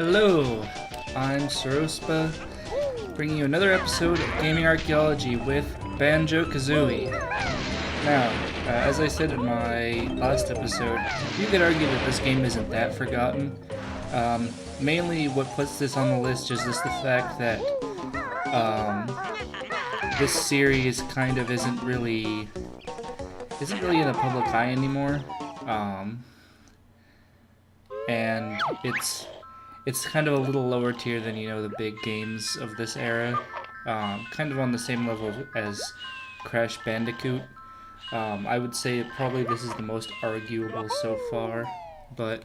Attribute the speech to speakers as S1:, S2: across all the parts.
S1: Hello, I'm Sorospa, bringing you another episode of Gaming Archaeology with Banjo-Kazooie. Now, as I said in my last episode, you could argue that this game isn't that forgotten. Mainly what puts this on the list is just the fact that this series kind of isn't really in the public eye anymore. And it's kind of a little lower tier than, the big games of this era. Kind of on the same level as Crash Bandicoot. I would say probably this is the most arguable so far, but,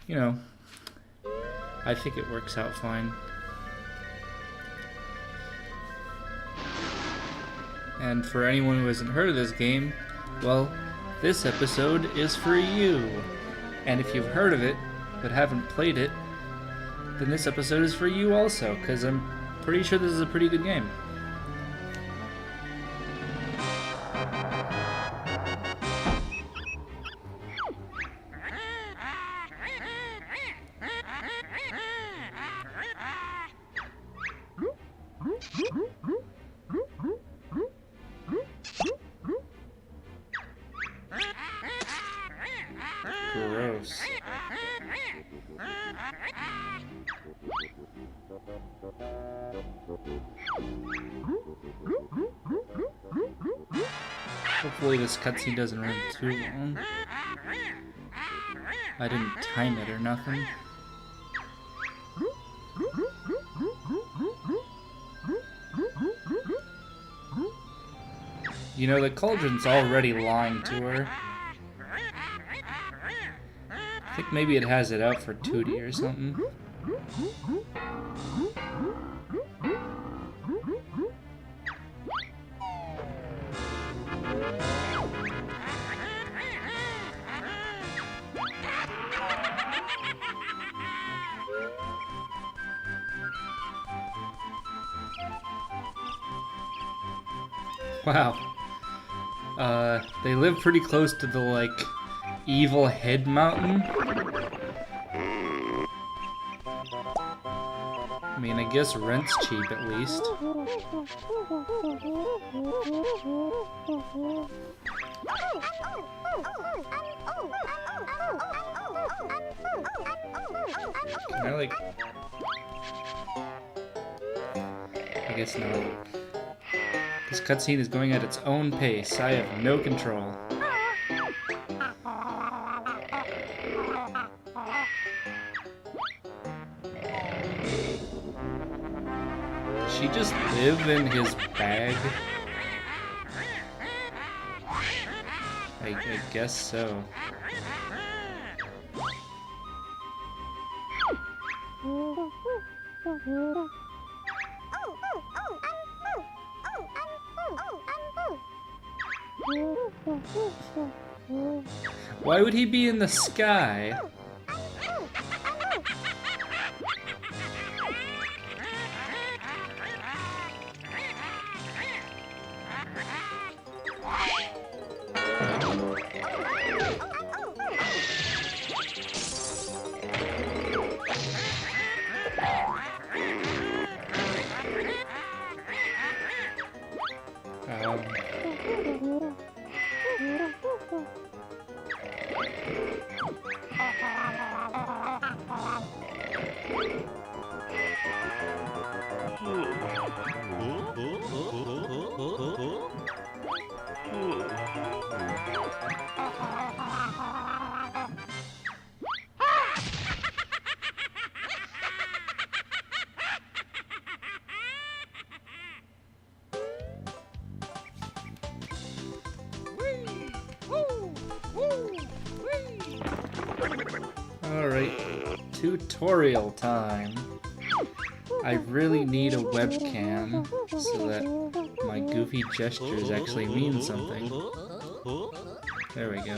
S1: I think it works out fine. And for anyone who hasn't heard of this game, well, this episode is for you. And if you've heard of it, but haven't played it, then this episode is for you also, because I'm pretty sure this is a pretty good game. Gross. Hopefully this cutscene doesn't run too long. I didn't time it or nothing. The cauldron's already lying to her. I think maybe it has it out for Tootie or something. Wow. They live pretty close to the, evil head mountain. I mean, I guess rent's cheap at least. Can I, I guess not. This cutscene is going at its own pace. I have no control. Does she just live in his bag? I guess so. Why would he be in the sky? Alright, tutorial time. I really need a webcam so that my goofy gestures actually mean something. There we go.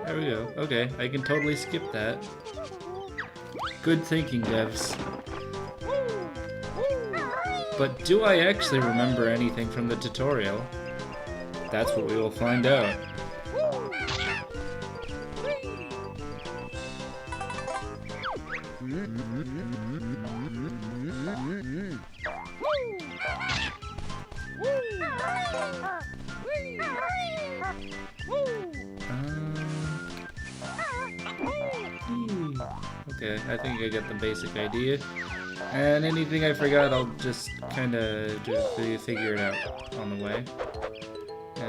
S1: There we go. Okay, I can totally skip that. Good thinking, devs. But do I actually remember anything from the tutorial? That's what we will find out. Okay, I think I get the basic idea. And anything I forgot, I'll just kind of figure it out on the way.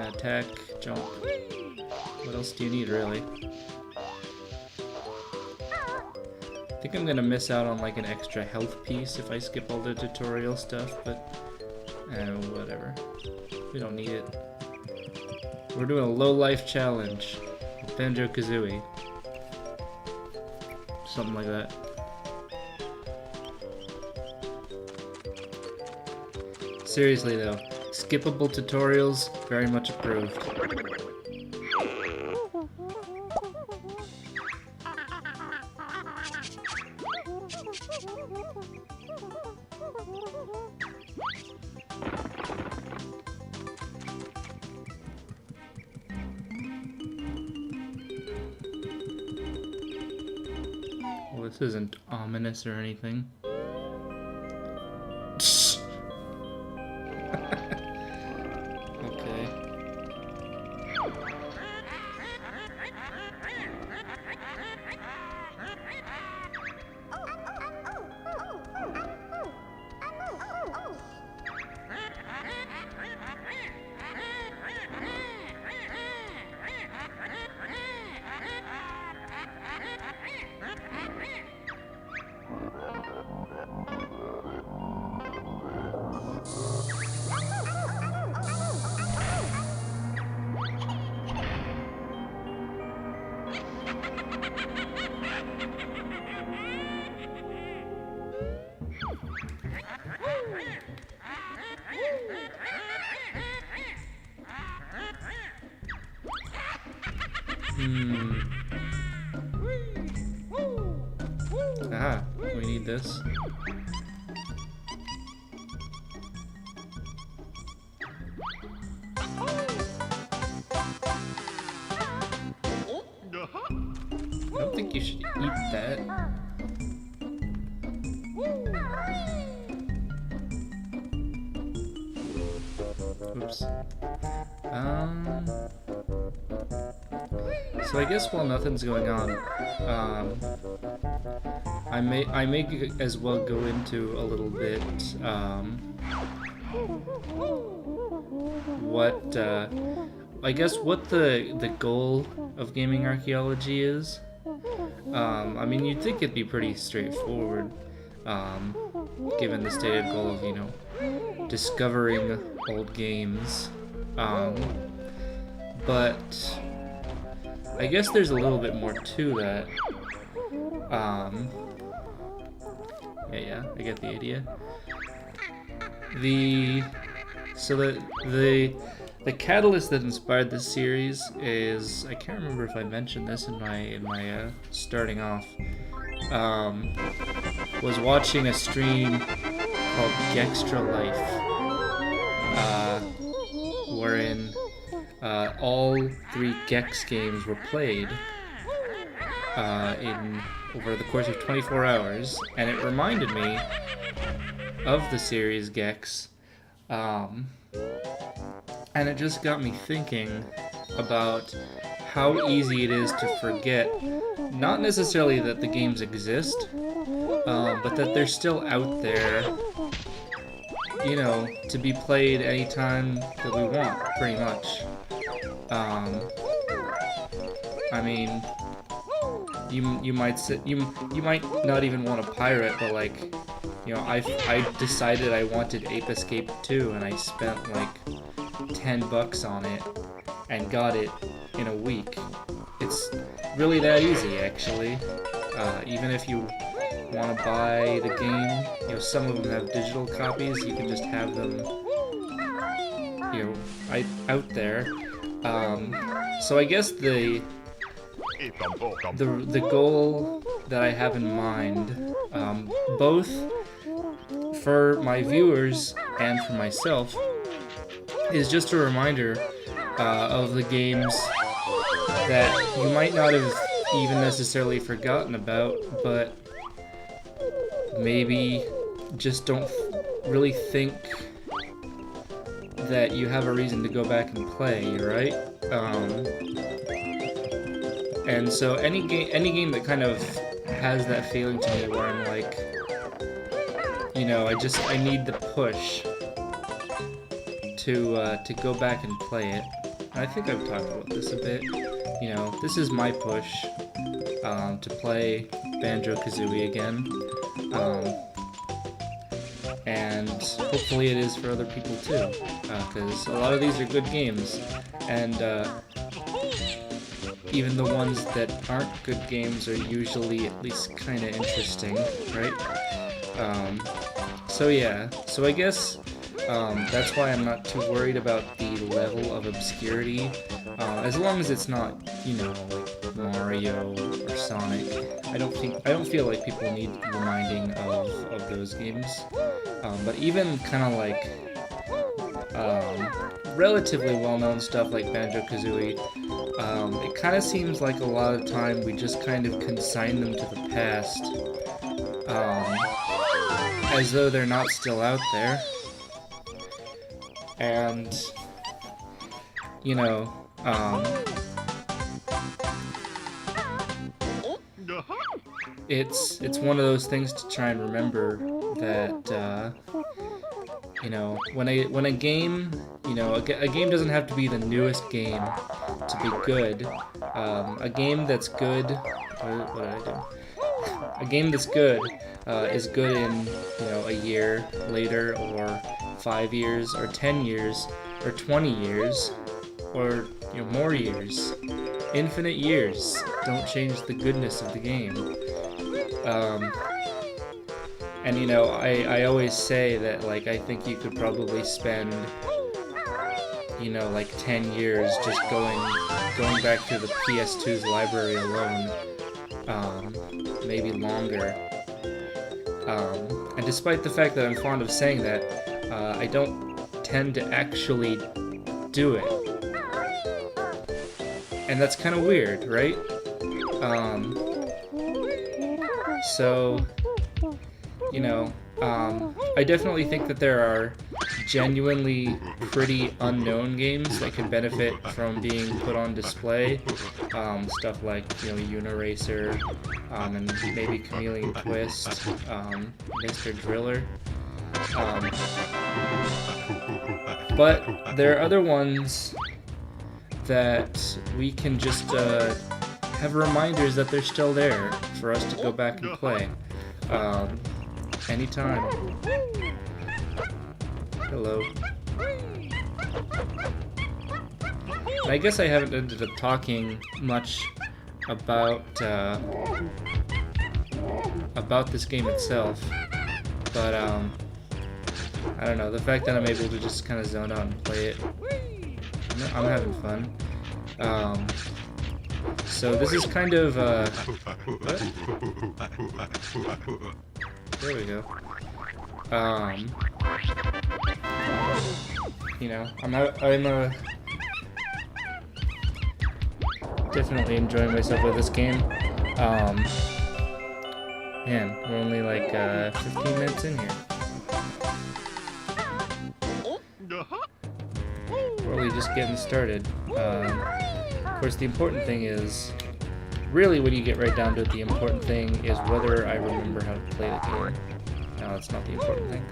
S1: Attack, jump. What else do you need, really? I think I'm gonna miss out on like an extra health piece if I skip all the tutorial stuff, but whatever. We don't need it. We're doing a low life challenge. Banjo-Kazooie. Something like that. Seriously though, skippable tutorials, very much approved. Well, this isn't ominous or anything. Okay. Aha, we need this. I don't think you should eat that. Oops. So I guess while nothing's going on, I may as well go into a little bit what I guess what the goal of gaming archaeology is. I mean, you'd think it'd be pretty straightforward, given the stated goal of, you know, discovering old games. But I guess there's a little bit more to that. Yeah, I get the idea. The catalyst that inspired this series is, I can't remember if I mentioned this in my starting off. Was watching a stream called Gextra Life, wherein all 3 Gex games were played over the course of 24 hours, and it reminded me of the series Gex, and it just got me thinking about how easy it is to forget, not necessarily that the games exist, but that they're still out there, you know, to be played anytime that we want, pretty much. I mean, you might not even want to pirate, but like, you know, I decided I wanted Ape Escape 2, and I spent like $10 on it and got it in a week. It's really that easy, actually. Even if you want to buy the game, you know, some of them have digital copies. You can just have them, you know, out there. So I guess the goal that I have in mind, both for my viewers and for myself, is just a reminder of the games that you might not have even necessarily forgotten about, but maybe just don't really think that you have a reason to go back and play, right? And so any game that kind of has that feeling to me where I'm like, you know, I need the push to go back and play it. I think I've talked about this a bit. You know, this is my push to play Banjo-Kazooie again. And hopefully it is for other people too, because a lot of these are good games, and even the ones that aren't good games are usually at least kind of interesting, right? So yeah, so I guess that's why I'm not too worried about the level of obscurity, as long as it's not, you know, like Mario or Sonic. I don't feel like people need reminding of those games. But even kind of like relatively well-known stuff like Banjo-Kazooie, it kind of seems like a lot of time we just kind of consign them to the past, as though they're not still out there. And, you know, it's one of those things to try and remember that, you know, when a game, you know, a game doesn't have to be the newest game to be good. A game that's good, what did I do? A game that's good is good in, you know, a year later, or 5 years, or 10 years, or 20 years, or, you know, more years. Infinite years don't change the goodness of the game. And you know, I always say that, like, I think you could probably spend, you know, like 10 years just going back to the PS2's library alone, maybe longer. And despite the fact that I'm fond of saying that, I don't tend to actually do it. And that's kind of weird, right? So, you know, I definitely think that there are genuinely pretty unknown games that could benefit from being put on display. Stuff like, you know, Uniracer, and maybe Chameleon Twist, Mr. Driller. But there are other ones that we can just have reminders that they're still there for us to go back and play. Anytime. Hello. And I guess I haven't ended up talking much about this game itself, but I don't know, the fact that I'm able to just kind of zone out and play it, I'm having fun. So this is kind of what? There we go. You know, I'm definitely enjoying myself with this game. Man, we're only like 15 minutes in here. We're only just getting started. Of course, the important thing is, really when you get right down to it, the important thing is whether I remember how to play the game. No, that's not the important thing.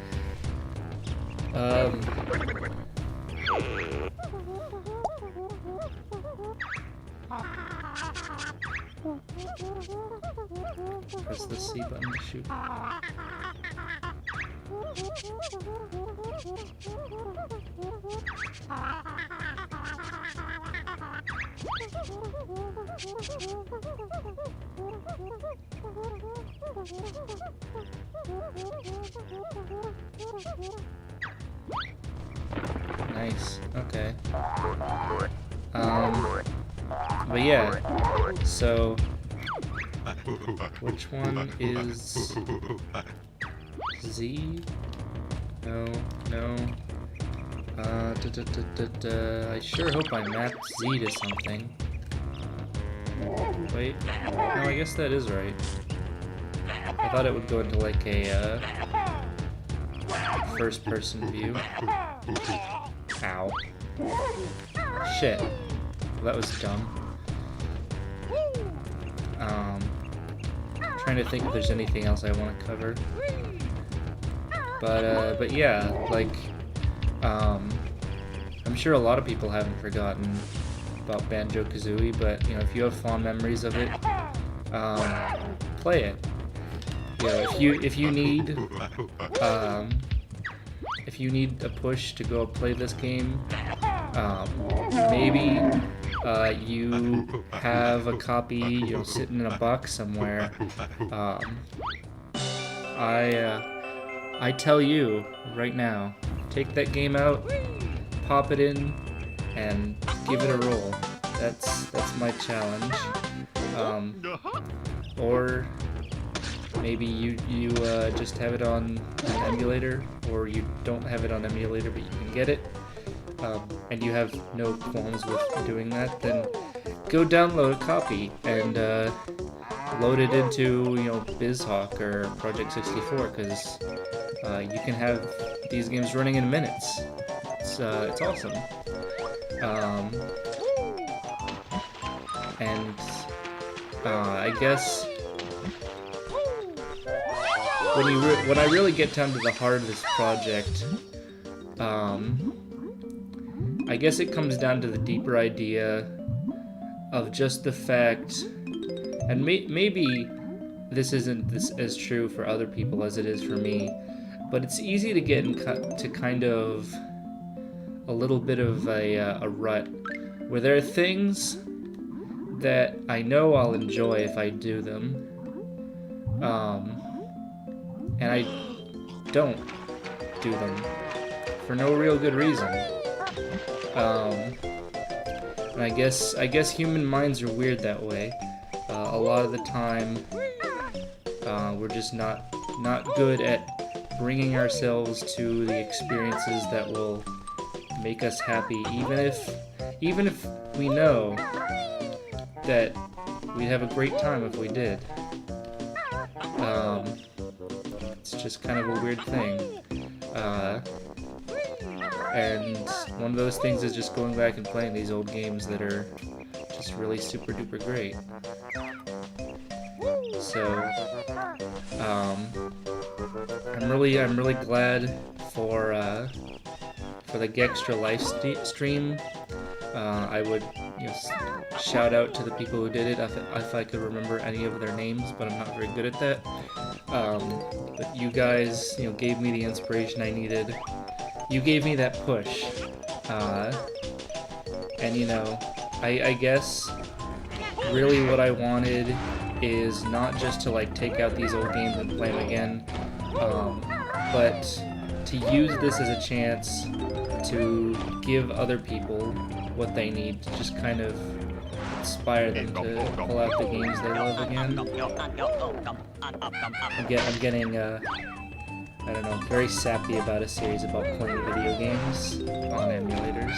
S1: Press the C button to shoot. Nice. Okay. But yeah. So, which one is Z? No. No. I sure hope I mapped Z to something. Wait. No, I guess that is right. I thought it would go into like a first-person view. Ow. Shit. Well, that was dumb. Trying to think if there's anything else I want to cover. But yeah, like, I'm sure a lot of people haven't forgotten about Banjo-Kazooie, but, you know, if you have fond memories of it, play it. You know, if you need a push to go play this game, maybe you have a copy, you know, sitting in a box somewhere. I tell you right now, take that game out, pop it in, and give it a roll. That's my challenge. Or maybe you just have it on an emulator, or you don't have it on emulator but you can get it, and you have no qualms with doing that, then go download a copy and load it into, you know, BizHawk or Project 64, because you can have these games running in minutes. It's awesome. And I guess when I really get down to the heart of this project, I guess it comes down to the deeper idea of just the fact, and maybe this isn't as true for other people as it is for me, but it's easy to get into kind of a little bit of a rut, where there are things that I know I'll enjoy if I do them, and I don't do them for no real good reason. And I guess human minds are weird that way. A lot of the time, we're just not good at bringing ourselves to the experiences that will make us happy, even if we know that we'd have a great time if we did. It's just kind of a weird thing. And one of those things is just going back and playing these old games that are just really super duper great. So, I'm really glad for the Gextra live stream. I would, you know, shout out to the people who did it if I could remember any of their names, but I'm not very good at that. But you guys, you know, gave me the inspiration I needed. You gave me that push, and you know, I guess really what I wanted is not just to like take out these old games and play them again, but to use this as a chance to give other people what they need to just kind of inspire them to pull out the games they love again. I'm getting I don't know, very sappy about a series about playing video games on emulators.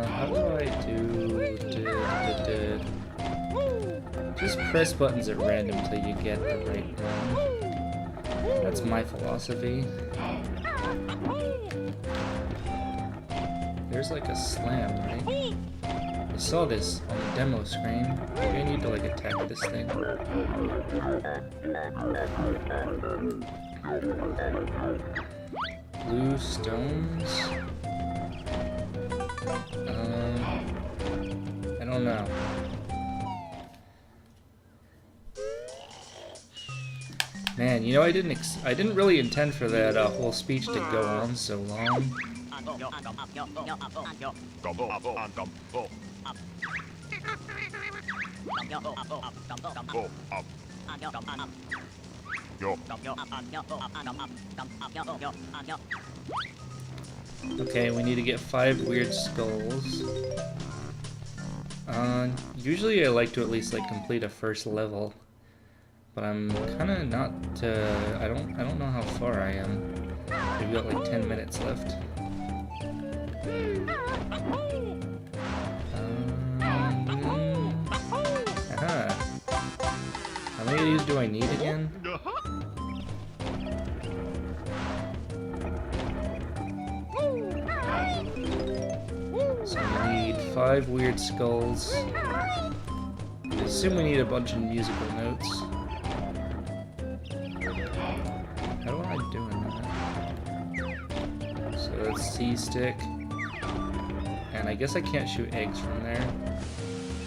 S1: How do I do... Just press buttons at random till you get the right one. That's my philosophy. There's like a slam, right? I saw this on the demo screen. Maybe I need to like attack this thing. Blue stones? I don't know. Man, you know, I didn't really intend for that whole speech to go on so long. Okay, we need to get 5 weird skulls. Usually I like to at least like complete a first level, but I'm kind of not. I don't know how far I am. We've got like 10 minutes left. Aha. How many of these do I need again? So we need 5 weird skulls. I assume we need a bunch of musical notes. How do I do that? So that's C-stick. And I guess I can't shoot eggs from there.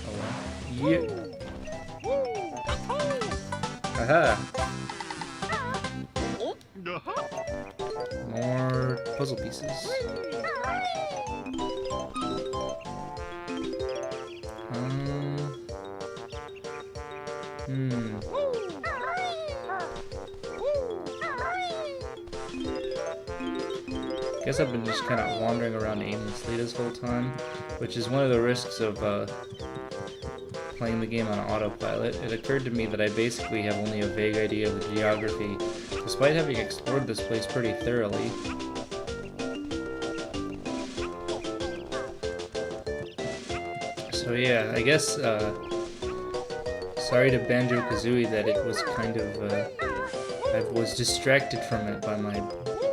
S1: Oh well. Yeah. Aha! More puzzle pieces. Guess I've been just kind of wandering around aimlessly this whole time, which is one of the risks of playing the game on autopilot. It occurred to me that I basically have only a vague idea of the geography, despite having explored this place pretty thoroughly. So yeah, I guess, sorry to Banjo-Kazooie that it was kind of, I was distracted from it by my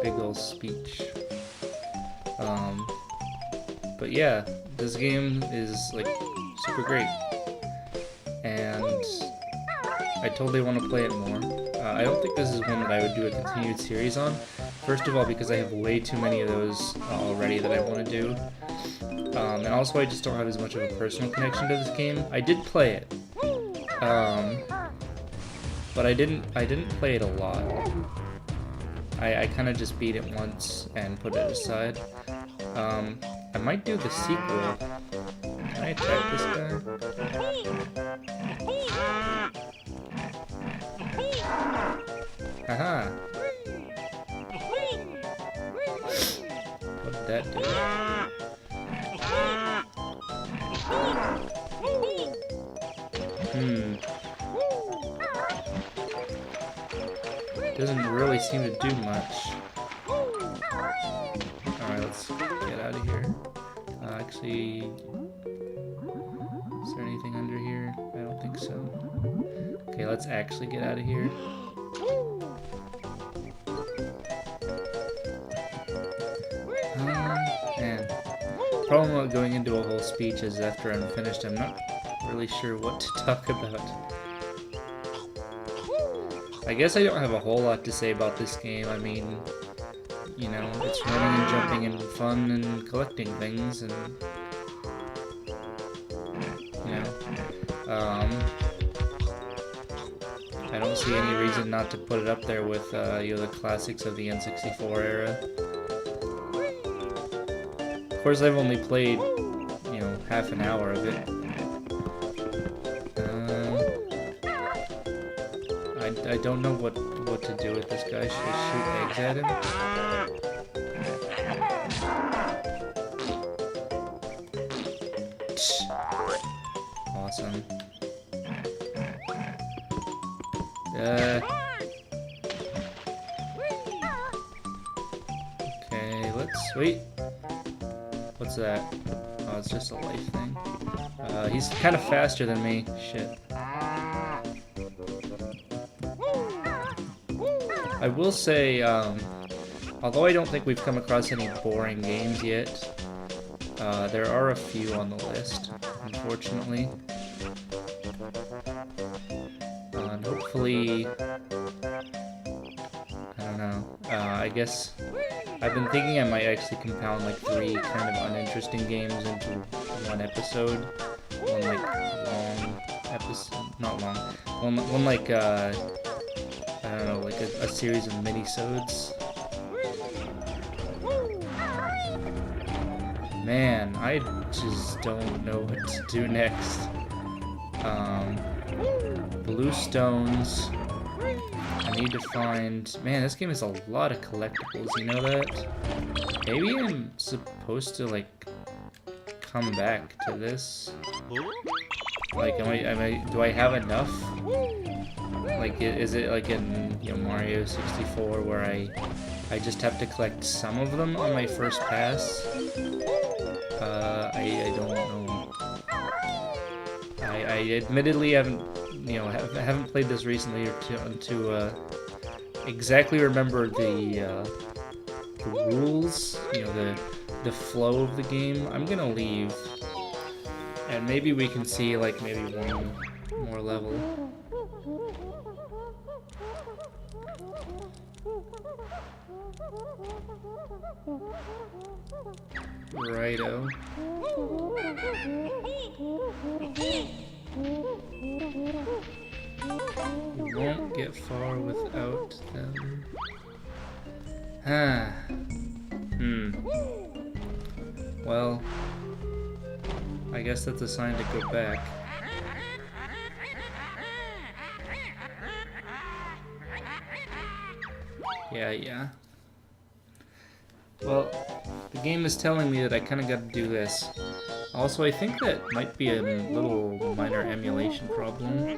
S1: big ol' speech. But yeah, this game is like super great, and I totally want to play it more. I don't think this is one that I would do a continued series on. First of all, because I have way too many of those already that I want to do, and also I just don't have as much of a personal connection to this game. I did play it, but I didn't play it a lot. I kind of just beat it once and put it aside. I might do the sequel. Can I attack this guy? Haha! What did that do? Doesn't really seem to do much. Alright, let's get out of here. Actually, is there anything under here? I don't think so. Okay, let's actually get out of here. Man. The problem with going into a whole speech is after I'm finished, I'm not really sure what to talk about. I guess I don't have a whole lot to say about this game. I mean, you know, it's running and jumping and fun and collecting things, and you know, I don't see any reason not to put it up there with you know, the classics of the N64 era. Of course, I've only played, you know, half an hour of it. I don't know what to do with this guy. Should I shoot eggs at him? Awesome. Okay, let's wait. What's that? Oh, it's just a life thing. He's kind of faster than me. Shit. I will say, although I don't think we've come across any boring games yet, there are a few on the list, unfortunately. And hopefully, I don't know, I guess I've been thinking I might actually compound like 3 kind of uninteresting games into one episode. One like long episode, not long, one like, I don't know, like a series of mini-sodes. Man, I just don't know what to do next. Blue stones. I need to find... Man, this game has a lot of collectibles, you know that? Maybe I'm supposed to, like, come back to this. Like, do I have enough? Like, is it like in, you know, Mario 64 where I just have to collect some of them on my first pass? I don't know. I admittedly haven't, you know, haven't played this recently to exactly remember the rules, you know, the flow of the game. I'm gonna leave, and maybe we can see like maybe one more level. Righto. We won't get far without them. Well, I guess that's a sign to go back. Yeah. Well, the game is telling me that I kind of got to do this. Also, I think that might be a little minor emulation problem.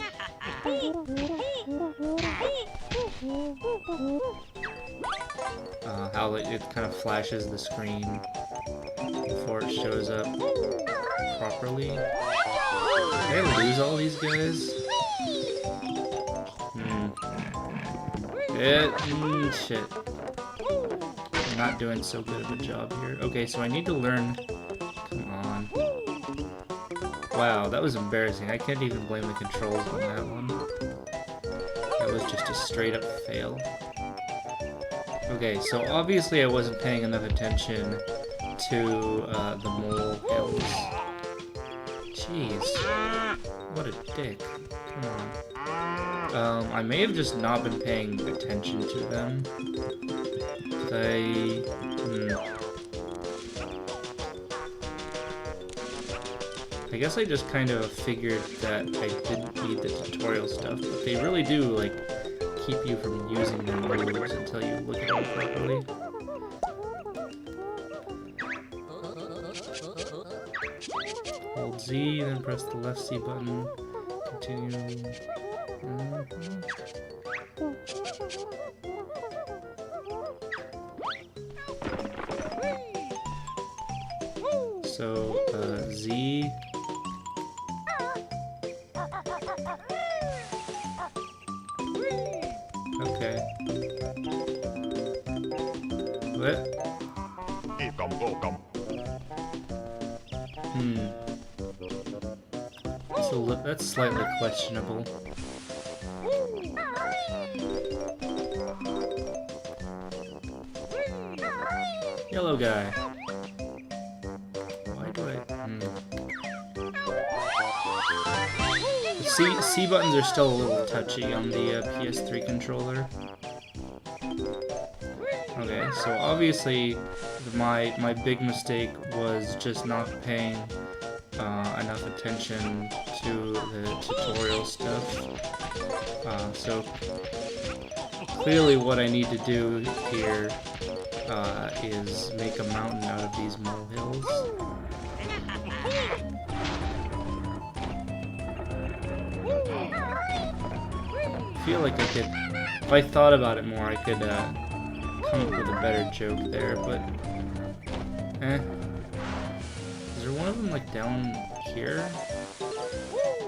S1: How it kind of flashes the screen before it shows up properly. Did I lose all these guys? Shit. I'm not doing so good of a job here. Okay, so I need to learn... Come on. Wow, that was embarrassing. I can't even blame the controls on that one. That was just a straight up fail. Okay, so obviously I wasn't paying enough attention to the mole hills. Jeez. What a dick. Come on. I may have just not been paying attention to them. I guess I just kind of figured that I didn't need the tutorial stuff, but they really do, like, keep you from using their moves until you look at them properly. Hold Z, then press the left C button. Continue. So, Z. Okay. What? So that's slightly questionable. Yellow guy. Why do I... C buttons are still a little touchy on the PS3 controller. Okay, so obviously my big mistake was just not paying enough attention to the tutorial stuff. So clearly what I need to do here is make a mountain out of these molehills. I feel like I could, if I thought about it more, I could come up with a better joke there, but Is there one of them like down here?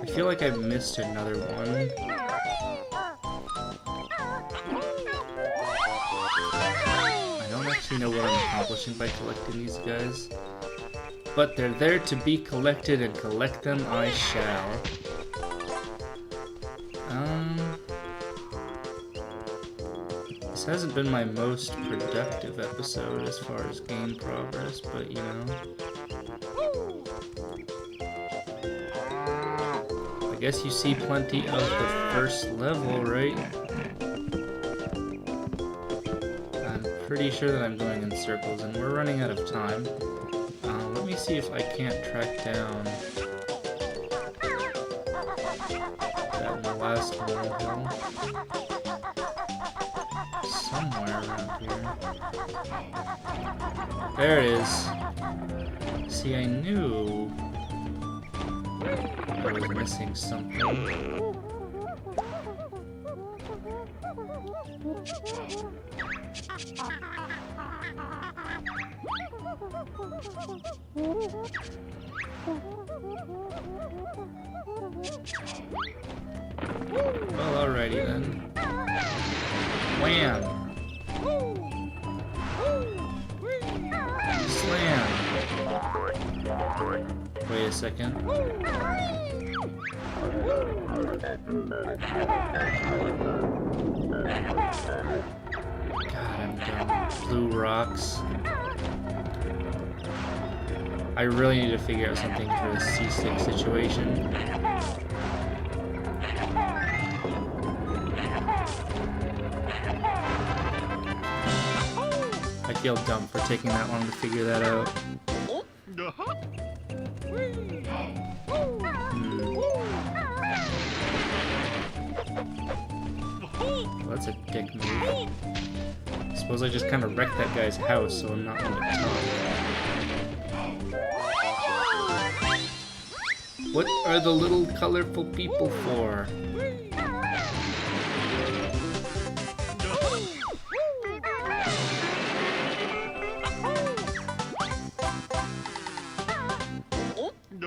S1: I feel like I missed another one. I don't actually know what I'm accomplishing by collecting these guys, but they're there to be collected, and collect them I shall. This hasn't been my most productive episode as far as game progress, but you know. I guess you see plenty of the first level, right? I'm pretty sure that I'm going in circles, and we're running out of time. Let me see if I can't track down small hill. Somewhere around here. There it is. See, I knew I was missing something. Well, alrighty then. Wham! Slam! Wait a second. God, I'm dumb. Blue rocks. I really need to figure out something for the C6 situation. I feel dumb for taking that long to figure that out. Well, that's a dick move. I suppose I just kind of wrecked that guy's house, so I'm not going to talk. What are the little colorful people for?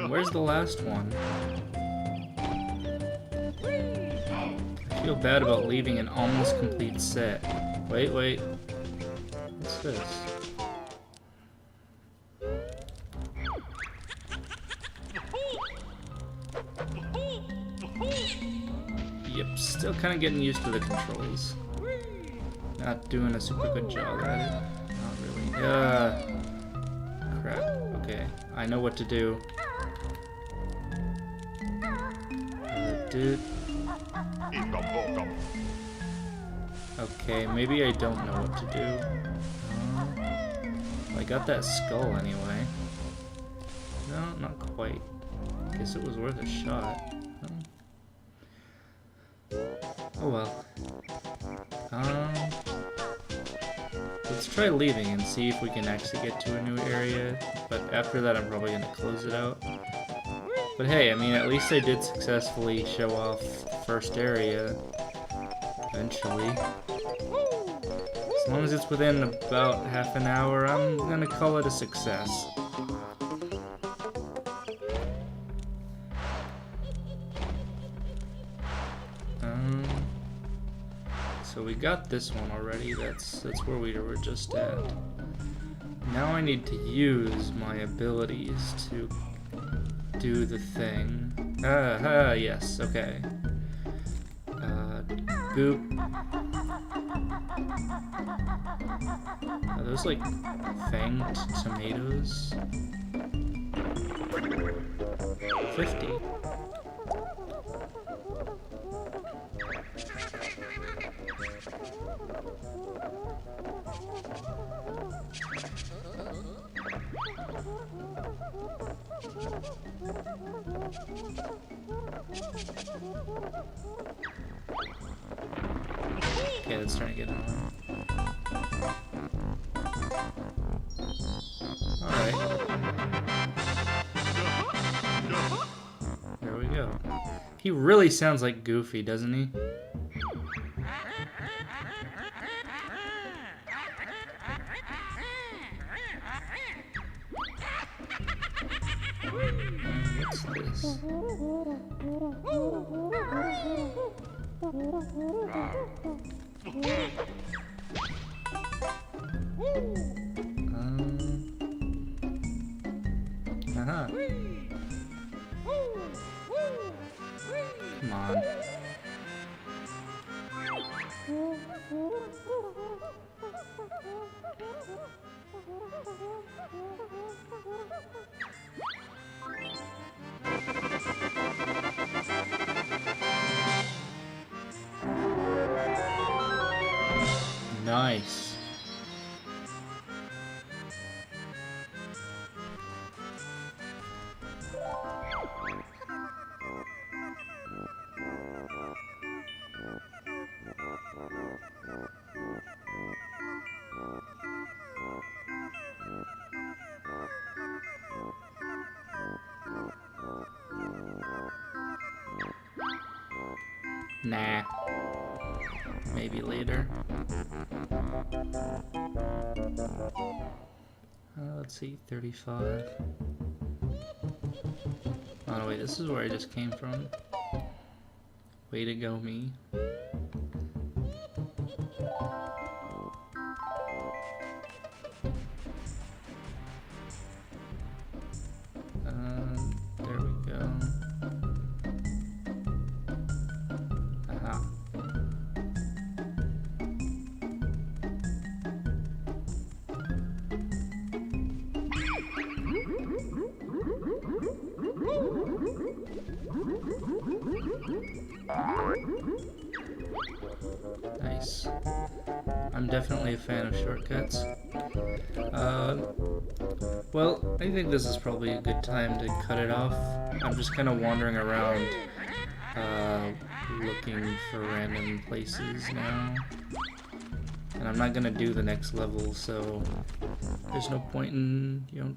S1: Where's the last one? I feel bad about leaving an almost complete set. Wait, wait. What's this? Yep, still kind of getting used to the controls. Not doing a super good job at it. Not really. Crap. Okay, I know what to do. Dude. Okay, maybe I don't know what to do. I got that skull anyway. No, not quite. Guess it was worth a shot. Oh well. Let's try leaving and see if we can actually get to a new area. But after that, I'm probably gonna close it out. But hey, I mean, at least I did successfully show off the first area. Eventually. As long as it's within about half an hour, I'm gonna call it a success. So we got this one already. That's where we were just at. Now I need to use my abilities to do the thing. Yes, okay. Boop. Are those like fanged tomatoes? 50. Okay, let's try to get on. Alright. There we go. He really sounds like Goofy, doesn't he? What's this? Come on. Nice. Nah. Maybe later. Let's see, 35. Oh no, wait, this is where I just came from. Way to go, me. There we go. Aha. Nice. I'm definitely a fan of shortcuts. Well, I think this is probably a good time to cut it off. I'm just kind of wandering around, looking for random places now. And I'm not gonna do the next level, so there's no point in, you know,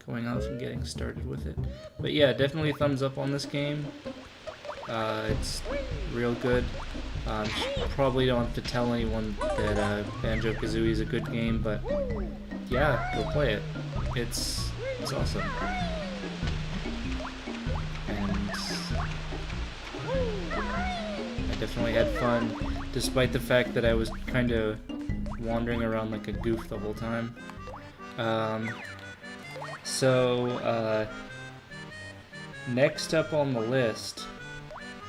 S1: going off and getting started with it. But yeah, definitely thumbs up on this game. It's real good. Probably don't have to tell anyone that Banjo-Kazooie is a good game, but yeah, go play it. It's awesome. And I definitely had fun, despite the fact that I was kind of wandering around like a goof the whole time. Next up on the list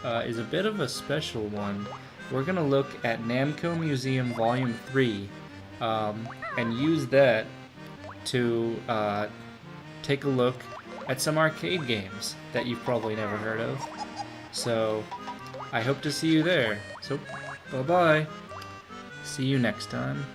S1: is a bit of a special one. We're gonna look at Namco Museum Volume 3 and use that to take a look at some arcade games that you've probably never heard of. So I hope to see you there. So bye-bye. See you next time.